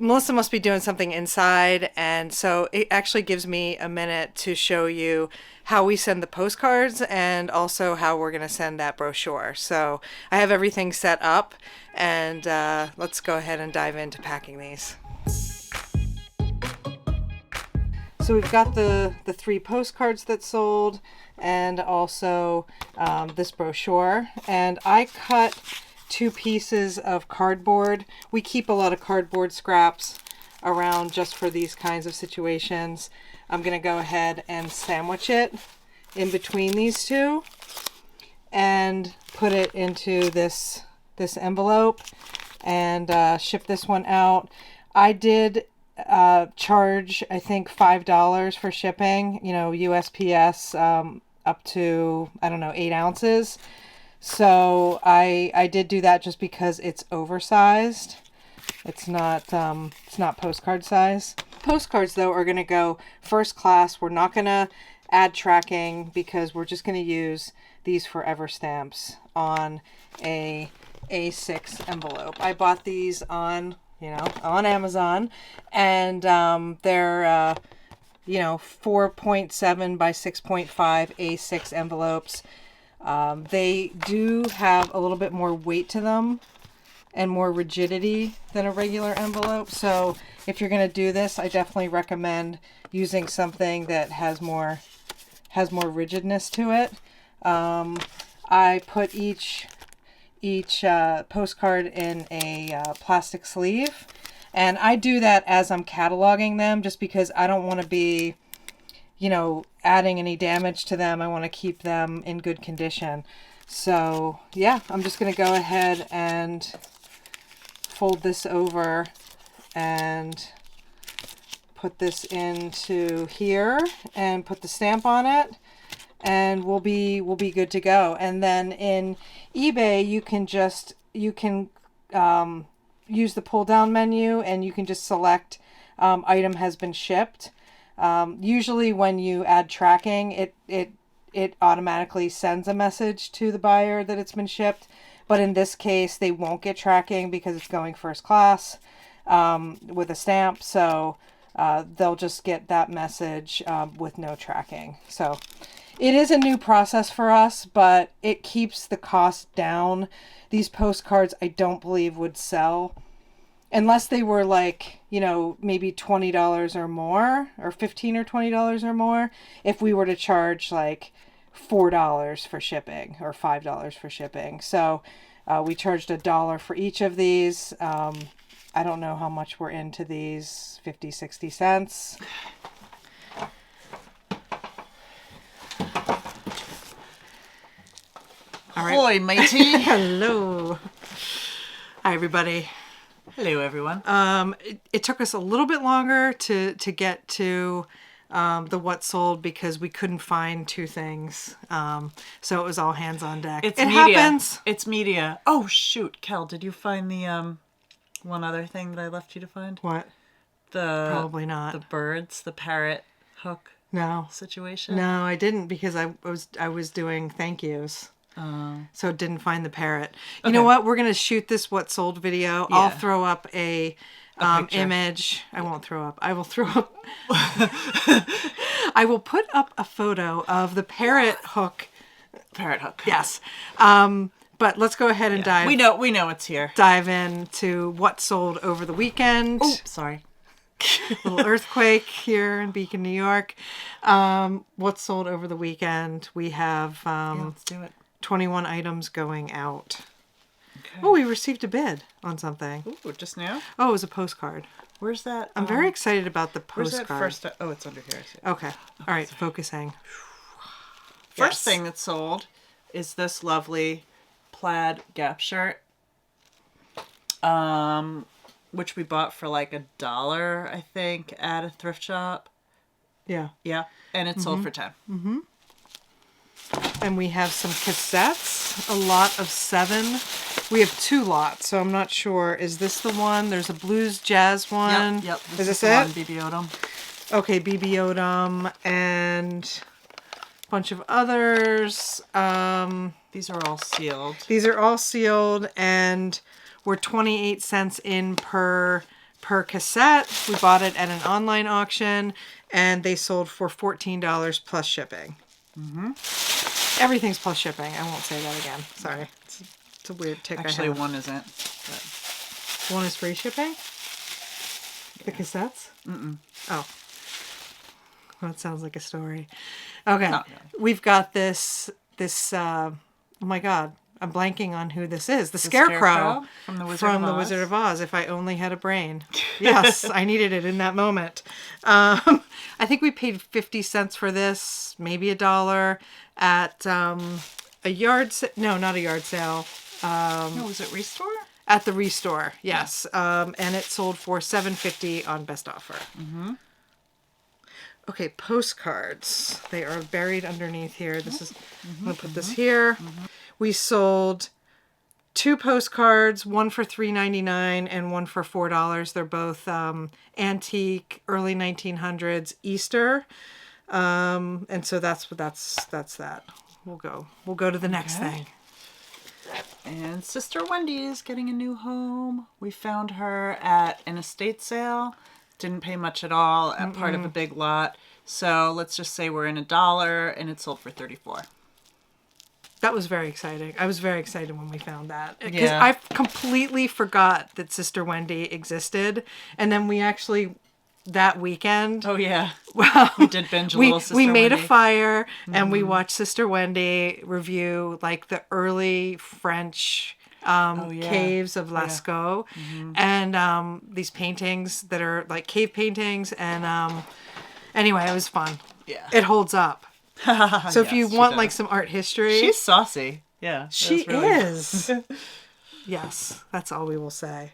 Melissa must be doing something inside, and so it actually gives me a minute to show you how we send the postcards and also how we're going to send that brochure. So I have everything set up, and let's go ahead and dive into packing these. So we've got the 3 postcards that sold, and also this brochure, and I cut 2 pieces of cardboard. We keep a lot of cardboard scraps around just for these kinds of situations. I'm going to go ahead and sandwich it in between these 2 and put it into this envelope and ship this one out. I did charge, I think, $5 for shipping, you know, USPS, up to, I don't know, 8 ounces. So I did do that just because it's oversized. It's not postcard size. Postcards, though, are going to go first class. We're not going to add tracking because we're just going to use these forever stamps on a A6 envelope. I bought these on Amazon, and they're 4.7 by 6.5 A6 envelopes. They do have a little bit more weight to them and more rigidity than a regular envelope. So if you're going to do this, I definitely recommend using something that has more rigidness to it. I put each postcard in a plastic sleeve, and I do that as I'm cataloging them just because I don't want to be adding any damage to them. I want to keep them in good condition. So yeah, I'm just going to go ahead and fold this over and put this into here and put the stamp on it, and we'll be good to go. And then in eBay, you can use the pull down menu, and you can just select item has been shipped. Usually when you add tracking, it automatically sends a message to the buyer that it's been shipped. But in this case, they won't get tracking because it's going first class with a stamp. So they'll just get that message with no tracking. So it is a new process for us, but it keeps the cost down. These postcards, I don't believe, would sell unless they were like, maybe $20 or more, or $15 or $20 or more. If we were to charge like $4 for shipping or $5 for shipping. So we charged $1 for each of these. I don't know how much we're into these, 50, 60 cents. All right. Ahoy, matey. Hello. Hi, everybody. Hello, everyone. It took us a little bit longer to get to the what sold because we couldn't find 2 things. So it was all hands on deck. It media. Happens. It's media. Oh, shoot. Kel, did you find the one other thing that I left you to find? What? Probably not. The birds, the parrot hook situation? No, I didn't because I was doing thank yous. So didn't find the parrot. You know what? We're going to shoot this what sold video. Yeah. I'll throw up a image. I won't throw up. I will throw up. I will put up a photo of the parrot hook. Parrot hook. Yes. But let's go ahead and dive. We know it's here. Dive into what sold over the weekend. Oh, sorry. Little earthquake here in Beacon, New York. What sold over the weekend? We have let's do it. 21 items going out. Okay. Oh, we received a bid on something. Ooh, just now? Oh, it was a postcard. Where's that? I'm very excited about the postcard. Where's that first? Oh, it's under here. I see. Okay. All right, focusing. First thing that sold is this lovely plaid Gap shirt, which we bought for like $1, I think, at a thrift shop. Yeah. Yeah, and it sold for $10. Mm-hmm. And we have some cassettes, a lot of 7. We have 2 lots, so I'm not sure. Is this the one? There's a blues jazz one. Yep. Is this the it? One, BB Odom. Okay, BB Odom and a bunch of others. These are all sealed. These are all sealed, and we're 28 cents in per per cassette. We bought it at an online auction, and they sold for $14 plus shipping. Everything's plus shipping. I won't say that again. Sorry. It's a weird tick. Actually, I have. one isn't. But... One is free shipping? The cassettes? Oh. Well, that sounds like a story. Okay. No. We've got this, oh my God, I'm blanking on who this is. The Scarecrow from the Wizard of Oz. If I only had a brain. Yes, I needed it in that moment. I think we paid 50 cents for this, maybe $1 at a yard sale. No, not a yard sale. No, was it Restore? At the Restore, yes. And it sold for $7.50 on Best Offer. Okay, Postcards. They are buried underneath here. This is, I'm going to put this here. We sold 2 postcards, one for $3.99 and one for $4. They're both antique, early 1900s Easter. And so that's that. We'll go to the next thing. And Sister Wendy is getting a new home. We found her at an estate sale. Didn't pay much at all at part of a big lot. So let's just say we're in $1 and it sold for $34. That was very exciting. I was very excited when we found that. Because I completely forgot that Sister Wendy existed. And then we actually, that weekend... Oh, yeah. Well, we did binge a little Sister Wendy. We made Wendy. a fire and we watched Sister Wendy review like the early French caves of Lascaux. And these paintings that are like cave paintings. And anyway, it was fun. Yeah. It holds up. So if you want like some art history, she's saucy. Yeah, she really is. Yes, that's all we will say.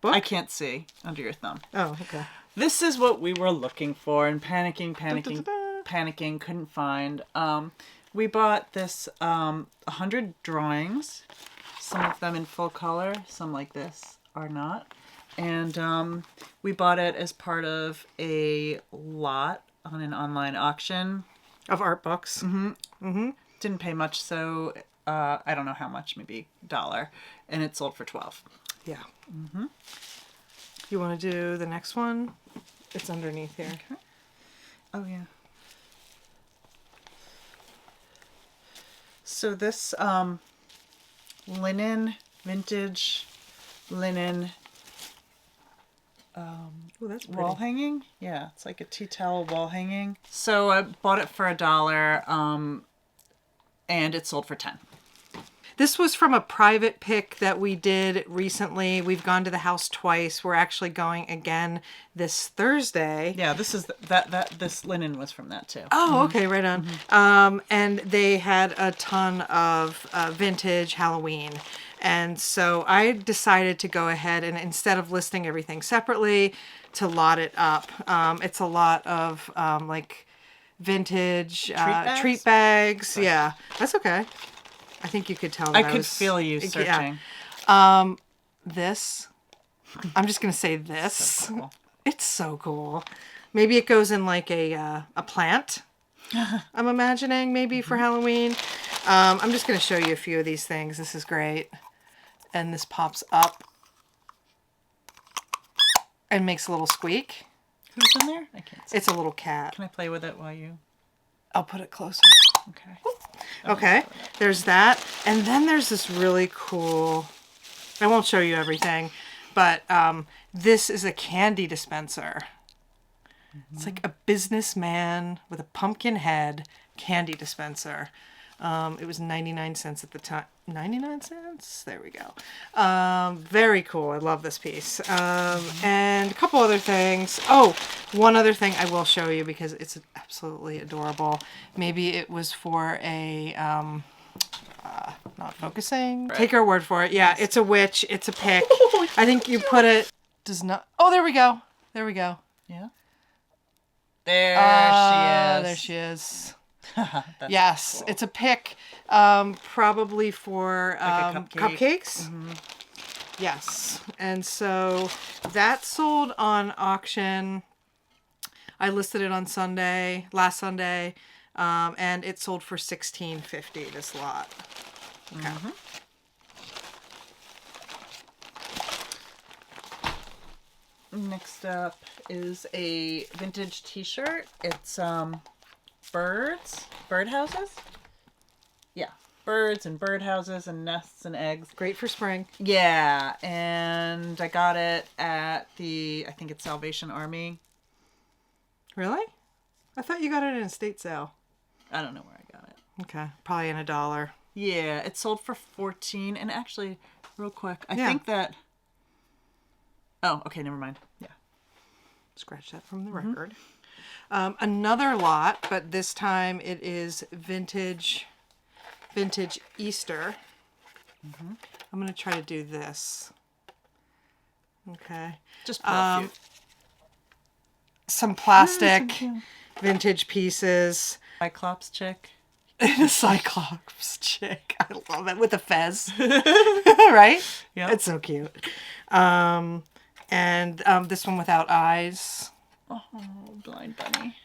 I can't see under your thumb. Oh, okay. This is what we were looking for, and panicking, Da-da-da-da. couldn't find. We bought this 100 drawings, some of them in full color, some like this are not, and we bought it as part of a lot on an online auction. Of art books. Didn't pay much, so I don't know how much, maybe $1, and it sold for $12. Yeah. You want to do the next one? It's underneath here. Okay. Oh yeah. So this vintage linen Oh, that's pretty. wall hanging. Yeah, it's like a tea towel wall hanging. So I bought it for $1, and it sold for $10. This was from a private pick that we did recently. We've gone to the house twice. We're actually going again this Thursday. Yeah, this is this linen was from that too. Oh, okay, right on. And they had a ton of vintage Halloween. And so I decided to go ahead and instead of listing everything separately, to lot it up. It's a lot of like vintage treat bags. Yeah, that's okay. I think you could tell that I could feel you searching. Yeah. This, I'm just going to say this. So cool. It's so cool. Maybe it goes in like a plant. I'm imagining maybe for Halloween. I'm just going to show you a few of these things. This is great. And this pops up and makes a little squeak. Who's in there? I can't see. It's a little cat. Can I play with it while you... I'll put it closer. Okay. Okay, there's that. And then there's this really cool, I won't show you everything, but this is a candy dispenser. It's like a businessman with a pumpkin head candy dispenser. It was 99 cents at the time. 99 cents? There we go. Very cool. I love this piece. And a couple other things. Oh, one other thing I will show you because it's absolutely adorable. Maybe it was for a, not focusing. Right. Take our word for it. Yeah, it's a witch. It's a pick. I think you put it, does not, oh, there we go. There we go. Yeah. There she is. There she is. Yes, cool. It's a pick, probably for like cupcakes. Yes, and so that sold on auction. I listed it on Sunday, last Sunday, and it sold for $16.50. This lot. Okay. Next up is a vintage t-shirt. It's birdhouses. Yeah, birds and birdhouses and nests and eggs. Great for spring. Yeah, and I got it at I think it's Salvation Army. Really? I thought you got it in a estate sale. I don't know where I got it. Okay, probably in $1. Yeah, it sold for $14. And actually, real quick, I Yeah. think that... Oh, okay, never mind. Yeah. Scratch that from the record. Another lot, but this time it is vintage Easter. I'm going to try to do this. Okay. Just pull a few. Some plastic vintage pieces. Cyclops chick. A Cyclops chick. I love it. With a fez. Right? Yeah. It's so cute. And this one without eyes. Oh, blind bunny.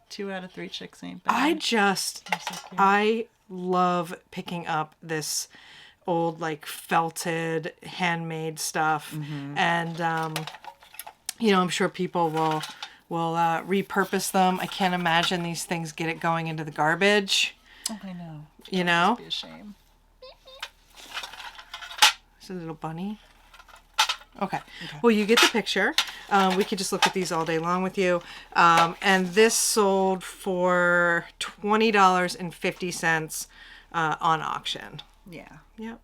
2 out of 3 chicks ain't bad. I love picking up this old, like, felted, handmade stuff. And, I'm sure people will repurpose them. I can't imagine these things get it going into the garbage. Oh, I know. You know? It'd be a shame. It's a little bunny. Okay. Well, you get the picture. We could just look at these all day long with you. And this sold for $20.50 on auction. Yeah. Yep.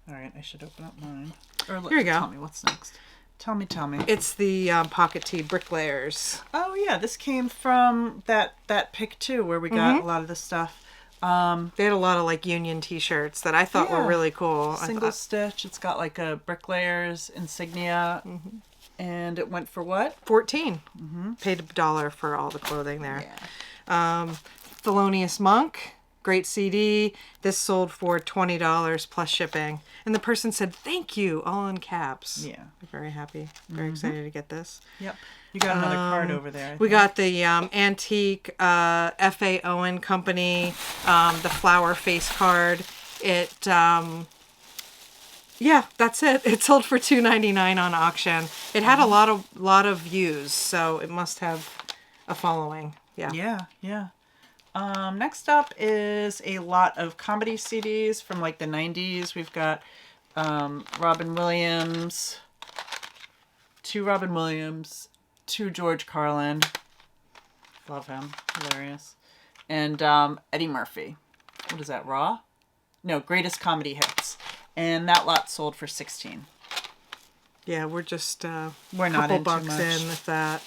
All right, I should open up mine. Or Here you go. Tell me what's next. Tell me. It's the pocket tee bricklayers. Oh yeah, this came from that pick too, where we got a lot of this stuff. They had a lot of like union t-shirts that I thought were really cool. Single stitch. It's got like a bricklayers insignia, and it went for what? $14. Paid $1 for all the clothing there. Yeah. Thelonious Monk. Great CD. This sold for $20 plus shipping. And the person said, "Thank you," all in caps. Yeah. I'm very happy. Very excited to get this. Yep. You got another card over there. We got the antique F.A. Owen Company, the flower face card. It, yeah, that's it. It sold for $2.99 on auction. It had a lot of views, so it must have a following. Yeah. Yeah. Next up is a lot of comedy CDs from like the 90s. We've got Robin Williams, 2 Robin Williams, 2 George Carlin. Love him. Hilarious. And Eddie Murphy. What is that, Raw? No, Greatest Comedy Hits. And that lot sold for $16. Yeah, we're just We're not couple in too bucks much. in with that.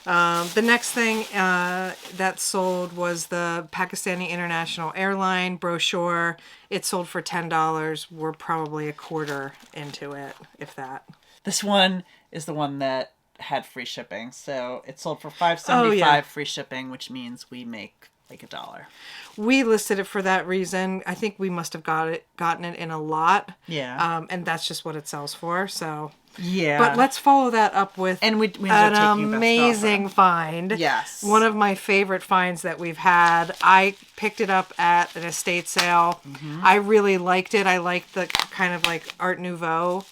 The next thing that sold was the Pakistani International Airline brochure. It sold for $10. We're probably a quarter into it, if that. This one is the one that had free shipping. So it sold for $5.75 free shipping, which means we make like $1. We listed it for that reason. I think we must have gotten it in a lot. Yeah. And that's just what it sells for. So. Yeah. But let's follow that up with and we ended an up taking amazing find. Yes. One of my favorite finds that we've had. I picked it up at an estate sale. I really liked it. I liked the kind of like Art Nouveau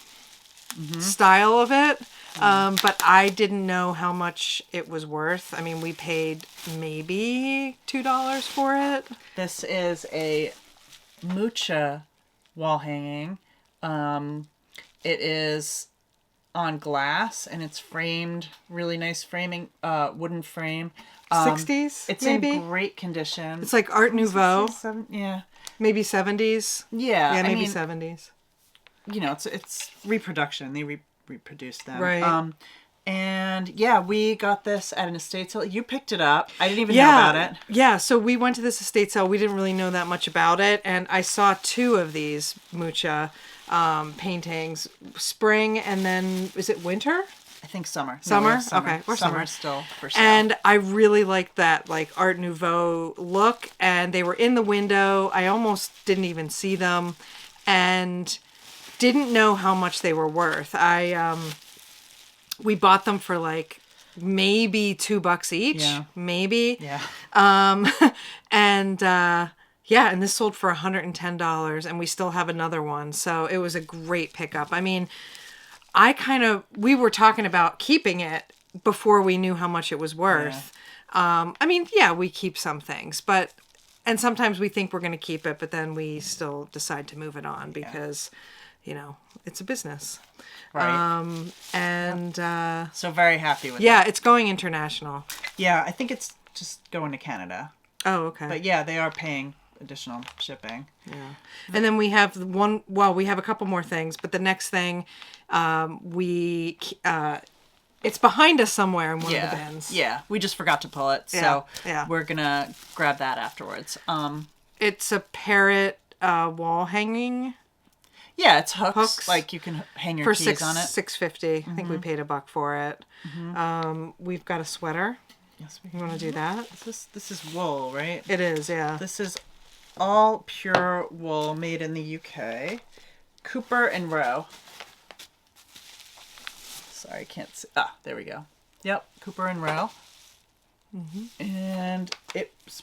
style of it. But I didn't know how much it was worth. I mean, we paid maybe $2 for it. This is a Mucha wall hanging. It is on glass and it's framed, really nice framing, wooden frame. 60s, It's maybe? in great condition. It's like Art Nouveau. Yeah. Maybe 70s. Yeah. Yeah, maybe I mean, 70s. You know, it's reproduction. They reproduced them. Right. And yeah, we got this at an estate sale. You picked it up. I didn't even know about it. Yeah, so we went to this estate sale. We didn't really know that much about it. And I saw 2 of these Mucha paintings. Spring and then, is it winter? I think summer. Summer? No, we have summer. Okay, we're summer. Still for sale. And I really liked that like Art Nouveau look. And they were in the window. I almost didn't even see them. And didn't know how much they were worth. We bought them for like maybe $2 each. Yeah. Maybe. Yeah. And this sold for $110 and we still have another one. So it was a great pickup. I mean, we were talking about keeping it before we knew how much it was worth. I mean, yeah, we keep some things, and sometimes we think we're going to keep it, but then we still decide to move it on because, you know, it's a business. Right. So very happy with it. Yeah, it's going international. Yeah, I think it's just going to Canada. Oh, okay. But yeah, they are paying additional shipping. Yeah. And then we have we have a couple more things, but the next thing, it's behind us somewhere in one of the bins. Yeah, we just forgot to pull it, so we're gonna grab that afterwards. It's a parrot wall hanging. Yeah, it's hooks. Like you can hang your keys on it. $6.50. I think we paid $1 for it. We've got a sweater. Yes, You want to do that? This is wool, right? It is, yeah. This is all pure wool made in the UK. Cooper and Rowe. Sorry, I can't see. Ah, there we go. Yep, Cooper and Rowe. And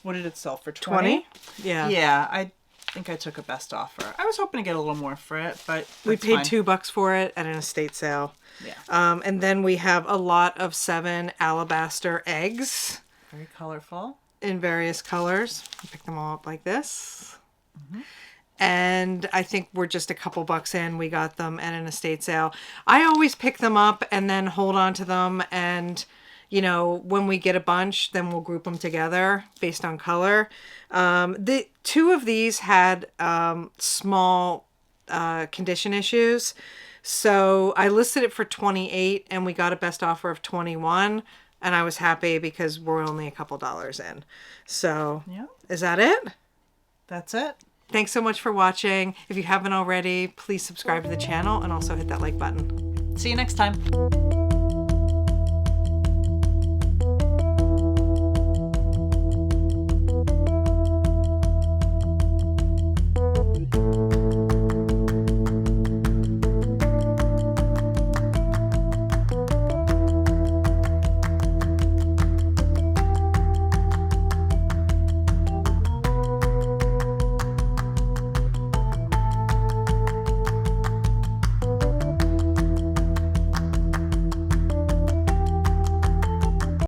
what did it sell for? 20? Yeah. Yeah, I think I took a best offer. I was hoping to get a little more for it, but we paid $2 for it at an estate sale. Yeah. And then we have a lot of 7 alabaster eggs. Very colorful. In various colors. Pick them all up like this. And I think we're just a couple bucks in. We got them at an estate sale. I always pick them up and then hold on to them. And, you know, when we get a bunch, then we'll group them together based on color. The 2 of these had small condition issues. So I listed it for 28 and we got a best offer of 21. And I was happy because we're only a couple dollars in. So is that it? That's it. Thanks so much for watching. If you haven't already, please subscribe to the channel and also hit that like button. See you next time.